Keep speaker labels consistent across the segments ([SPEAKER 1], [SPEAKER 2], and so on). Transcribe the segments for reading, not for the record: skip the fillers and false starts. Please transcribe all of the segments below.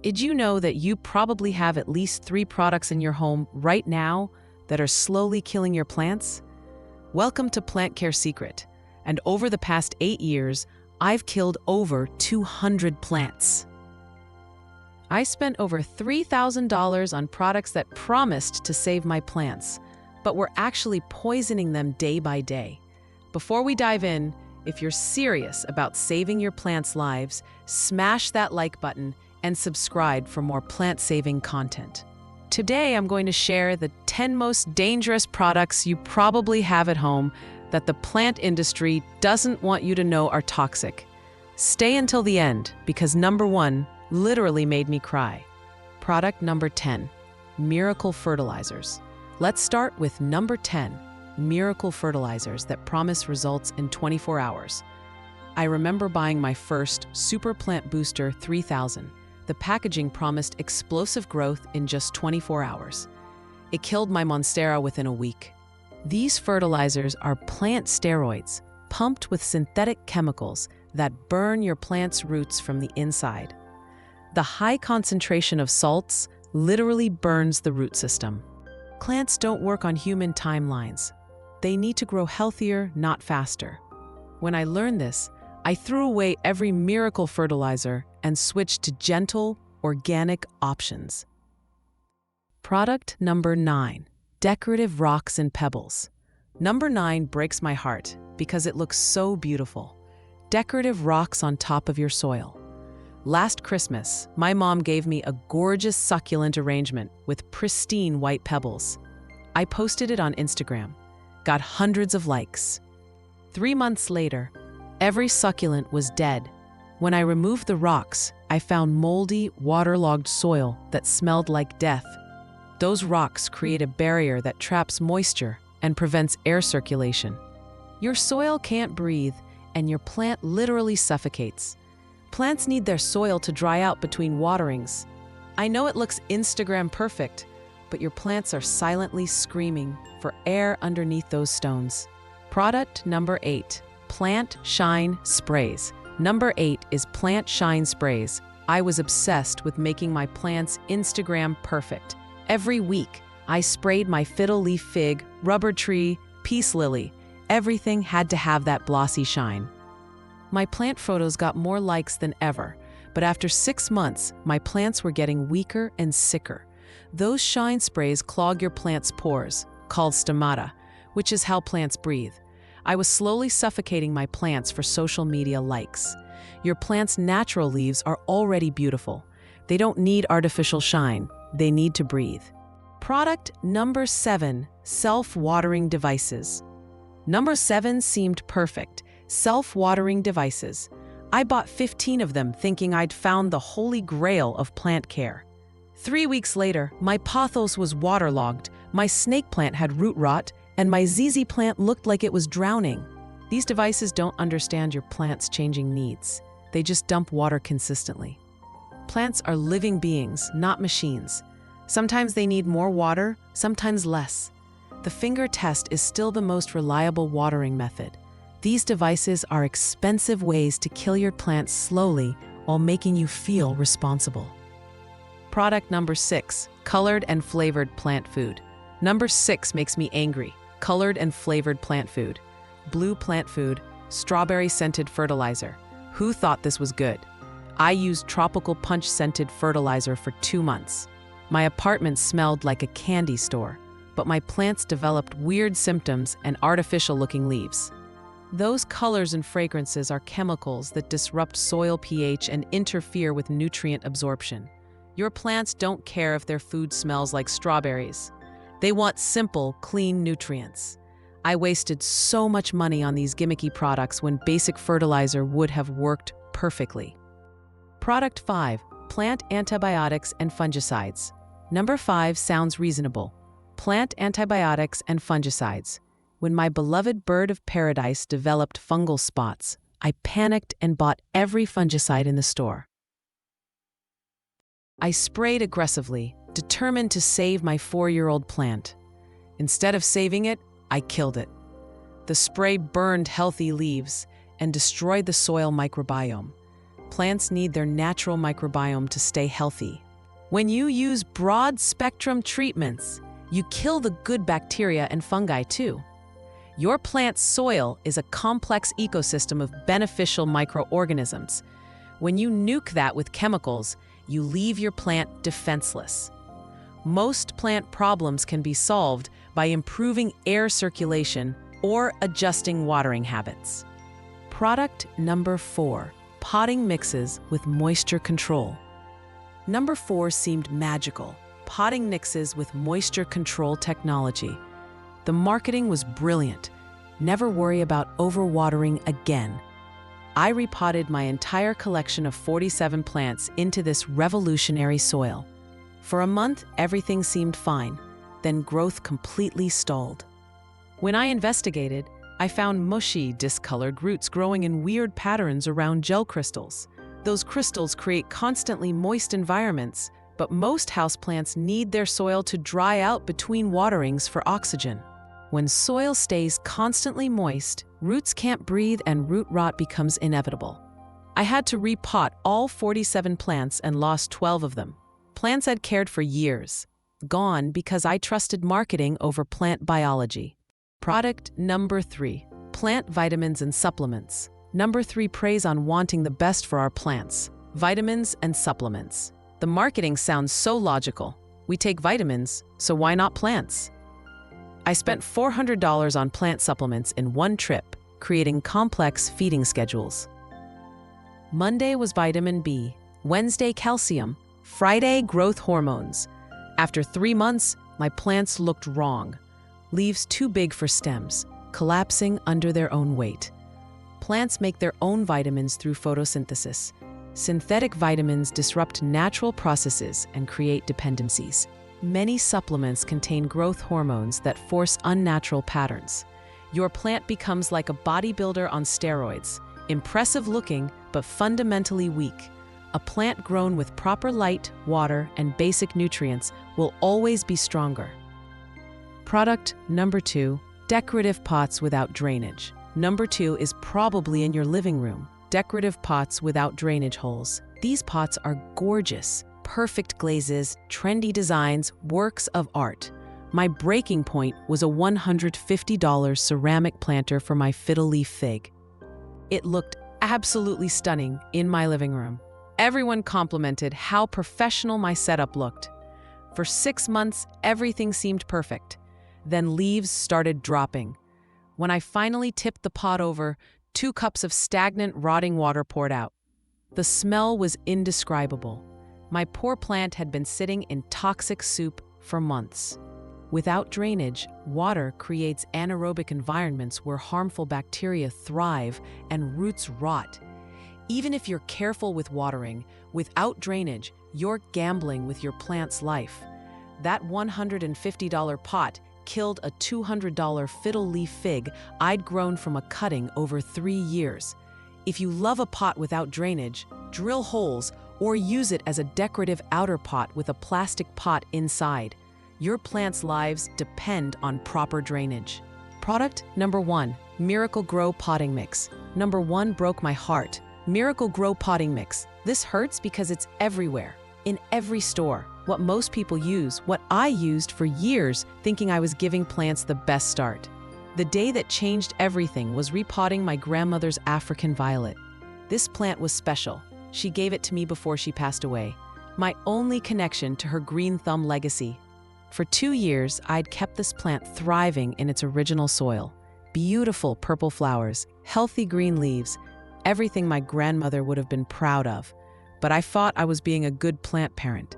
[SPEAKER 1] Did you know that you probably have at least 3 products in your home right now that are slowly killing your plants? Welcome to Plant Care Secret. And over the past 8 years, I've killed over 200 plants. I spent over $3,000 on products that promised to save my plants, but were actually poisoning them day by day. Before we dive in, if you're serious about saving your plants' lives, smash that like button and subscribe for more plant-saving content. Today, I'm going to share the 10 most dangerous products you probably have at home that the plant industry doesn't want you to know are toxic. Stay until the end, because number 1 literally made me cry. Product number 10, Miracle Fertilizers. Let's start with number 10, Miracle Fertilizers that promise results in 24 hours. I remember buying my first Super Plant Booster 3000. The packaging promised explosive growth in just 24 hours. It killed my Monstera within a week. These fertilizers are plant steroids, pumped with synthetic chemicals that burn your plant's roots from the inside. The high concentration of salts literally burns the root system. Plants don't work on human timelines. They need to grow healthier, not faster. When I learned this, I threw away every miracle fertilizer and switched to gentle, organic options. Product number 9, Decorative Rocks and Pebbles. Number 9 breaks my heart because it looks so beautiful. Decorative rocks on top of your soil. Last Christmas, my mom gave me a gorgeous succulent arrangement with pristine white pebbles. I posted it on Instagram, got hundreds of likes. 3 months later, every succulent was dead. When I removed the rocks, I found moldy, waterlogged soil that smelled like death. Those rocks create a barrier that traps moisture and prevents air circulation. Your soil can't breathe, and your plant literally suffocates. Plants need their soil to dry out between waterings. I know it looks Instagram perfect, but your plants are silently screaming for air underneath those stones. Product number 8, Plant Shine Sprays. Number 8 is Plant Shine Sprays. I was obsessed with making my plants Instagram perfect. Every week, I sprayed my fiddle leaf fig, rubber tree, peace lily. Everything had to have that glossy shine. My plant photos got more likes than ever, but after 6 months, my plants were getting weaker and sicker. Those shine sprays clog your plant's pores, called stomata, which is how plants breathe. I was slowly suffocating my plants for social media likes. Your plant's natural leaves are already beautiful. They don't need artificial shine. They need to breathe. Product number 7, Self-Watering Devices. Number 7 seemed perfect. Self-watering devices. I bought 15 of them thinking I'd found the holy grail of plant care. 3 weeks later, my pothos was waterlogged, my snake plant had root rot, and my ZZ plant looked like it was drowning. These devices don't understand your plant's changing needs. They just dump water consistently. Plants are living beings, not machines. Sometimes they need more water, sometimes less. The finger test is still the most reliable watering method. These devices are expensive ways to kill your plants slowly while making you feel responsible. Product number 6, Colored and Flavored Plant Food. Number 6 makes me angry. Colored and flavored plant food. Blue plant food, strawberry-scented fertilizer. Who thought this was good? I used tropical punch-scented fertilizer for 2 months. My apartment smelled like a candy store, but my plants developed weird symptoms and artificial-looking leaves. Those colors and fragrances are chemicals that disrupt soil pH and interfere with nutrient absorption. Your plants don't care if their food smells like strawberries. They want simple, clean nutrients. I wasted so much money on these gimmicky products when basic fertilizer would have worked perfectly. Product 5, Plant Antibiotics and Fungicides. Number 5 sounds reasonable. Plant antibiotics and fungicides. When my beloved bird of paradise developed fungal spots, I panicked and bought every fungicide in the store. I sprayed aggressively, determined to save my 4-year-old plant. Instead of saving it, I killed it. The spray burned healthy leaves and destroyed the soil microbiome. Plants need their natural microbiome to stay healthy. When you use broad-spectrum treatments, you kill the good bacteria and fungi too. Your plant's soil is a complex ecosystem of beneficial microorganisms. When you nuke that with chemicals, you leave your plant defenseless. Most plant problems can be solved by improving air circulation or adjusting watering habits. Product number 4, potting mixes with moisture control. Number 4 seemed magical, potting mixes with moisture control technology. The marketing was brilliant. Never worry about overwatering again. I repotted my entire collection of 47 plants into this revolutionary soil. For a month, everything seemed fine. Then growth completely stalled. When I investigated, I found mushy, discolored roots growing in weird patterns around gel crystals. Those crystals create constantly moist environments, but most houseplants need their soil to dry out between waterings for oxygen. When soil stays constantly moist, roots can't breathe and root rot becomes inevitable. I had to repot all 47 plants and lost 12 of them. Plants I'd cared for years. Gone because I trusted marketing over plant biology. Product number 3, plant vitamins and supplements. Number 3 preys on wanting the best for our plants. Vitamins and supplements. The marketing sounds so logical. We take vitamins, so why not plants? I spent $400 on plant supplements in one trip, creating complex feeding schedules. Monday was vitamin B, Wednesday calcium, Friday growth hormones. After 3 months, my plants looked wrong. Leaves too big for stems, collapsing under their own weight. Plants make their own vitamins through photosynthesis. Synthetic vitamins disrupt natural processes and create dependencies. Many supplements contain growth hormones that force unnatural patterns. Your plant becomes like a bodybuilder on steroids, impressive looking but fundamentally weak. A plant grown with proper light, water, and basic nutrients will always be stronger. Product number 2, decorative pots without drainage. Number 2 is probably in your living room. Decorative pots without drainage holes. These pots are gorgeous. Perfect glazes, trendy designs, works of art. My breaking point was a $150 ceramic planter for my fiddle leaf fig. It looked absolutely stunning in my living room. Everyone complimented how professional my setup looked. For 6 months, everything seemed perfect. Then leaves started dropping. When I finally tipped the pot over, 2 cups of stagnant, rotting water poured out. The smell was indescribable. My poor plant had been sitting in toxic soup for months. Without drainage, water creates anaerobic environments where harmful bacteria thrive and roots rot. Even if you're careful with watering, without drainage, you're gambling with your plant's life. That $150 pot killed a $200 fiddle leaf fig I'd grown from a cutting over 3 years. If you love a pot without drainage, drill holes or use it as a decorative outer pot with a plastic pot inside. Your plant's lives depend on proper drainage. Product number 1, Miracle Grow Potting Mix. Number 1 broke my heart. Miracle Grow Potting Mix. This hurts because it's everywhere, in every store. What most people use, what I used for years, thinking I was giving plants the best start. The day that changed everything was repotting my grandmother's African violet. This plant was special. She gave it to me before she passed away. My only connection to her green thumb legacy. For 2 years, I'd kept this plant thriving in its original soil. Beautiful purple flowers, healthy green leaves, everything my grandmother would have been proud of. But I thought I was being a good plant parent.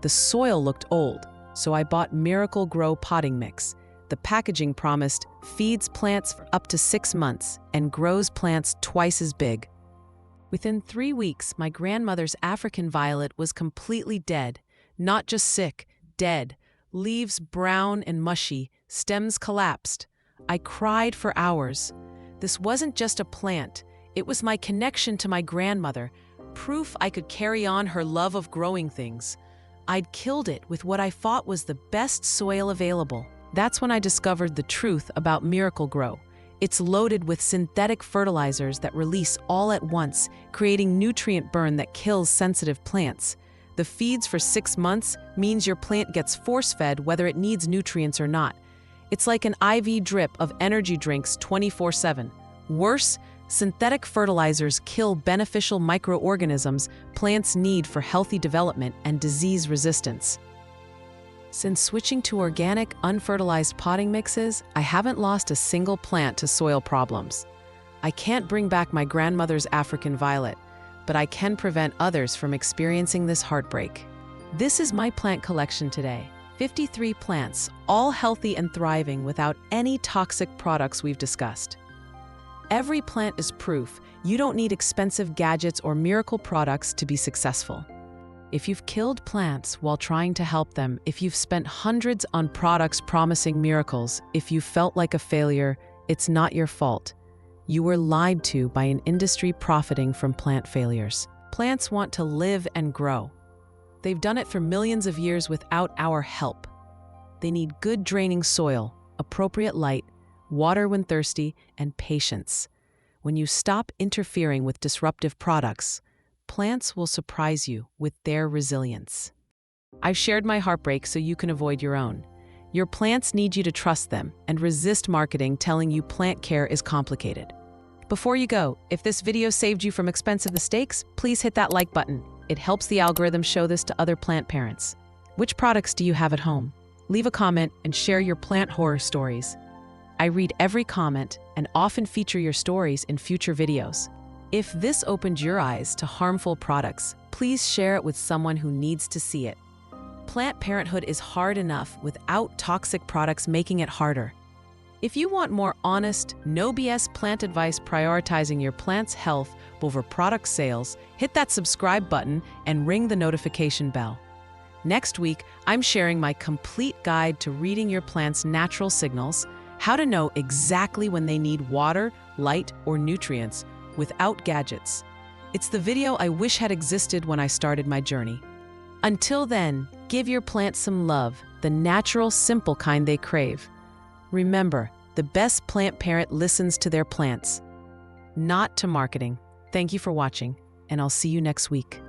[SPEAKER 1] The soil looked old, so I bought Miracle Grow Potting Mix. The packaging promised feeds plants for up to 6 months and grows plants twice as big. Within 3 weeks, my grandmother's African violet was completely dead. Not just sick, dead. Leaves brown and mushy, stems collapsed. I cried for hours. This wasn't just a plant. It was my connection to my grandmother, proof I could carry on her love of growing things. I'd killed it with what I thought was the best soil available. That's when I discovered the truth about Miracle Grow. It's loaded with synthetic fertilizers that release all at once, creating nutrient burn that kills sensitive plants. The feeds for 6 months means your plant gets force-fed whether it needs nutrients or not. It's like an IV drip of energy drinks 24/7. Worse, synthetic fertilizers kill beneficial microorganisms plants need for healthy development and disease resistance. Since switching to organic, unfertilized potting mixes, I haven't lost a single plant to soil problems. I can't bring back my grandmother's African violet, but I can prevent others from experiencing this heartbreak. This is my plant collection today. 53 plants, all healthy and thriving without any toxic products we've discussed. Every plant is proof you don't need expensive gadgets or miracle products to be successful. If you've killed plants while trying to help them, if you've spent hundreds on products promising miracles, if you felt like a failure, it's not your fault. You were lied to by an industry profiting from plant failures. Plants want to live and grow. They've done it for millions of years without our help. They need good draining soil, appropriate light, water when thirsty, and patience. When you stop interfering with disruptive products, plants will surprise you with their resilience. I've shared my heartbreak so you can avoid your own. Your plants need you to trust them and resist marketing telling you plant care is complicated. Before you go, if this video saved you from expensive mistakes, please hit that like button. It helps the algorithm show this to other plant parents. Which products do you have at home? Leave a comment and share your plant horror stories. I read every comment and often feature your stories in future videos. If this opened your eyes to harmful products, please share it with someone who needs to see it. Plant parenthood is hard enough without toxic products making it harder. If you want more honest, no BS plant advice prioritizing your plant's health over product sales, hit that subscribe button and ring the notification bell. Next week, I'm sharing my complete guide to reading your plant's natural signals, how to know exactly when they need water, light, or nutrients without gadgets. It's the video I wish had existed when I started my journey. Until then, give your plants some love, the natural, simple kind they crave. Remember, the best plant parent listens to their plants, not to marketing. Thank you for watching, and I'll see you next week.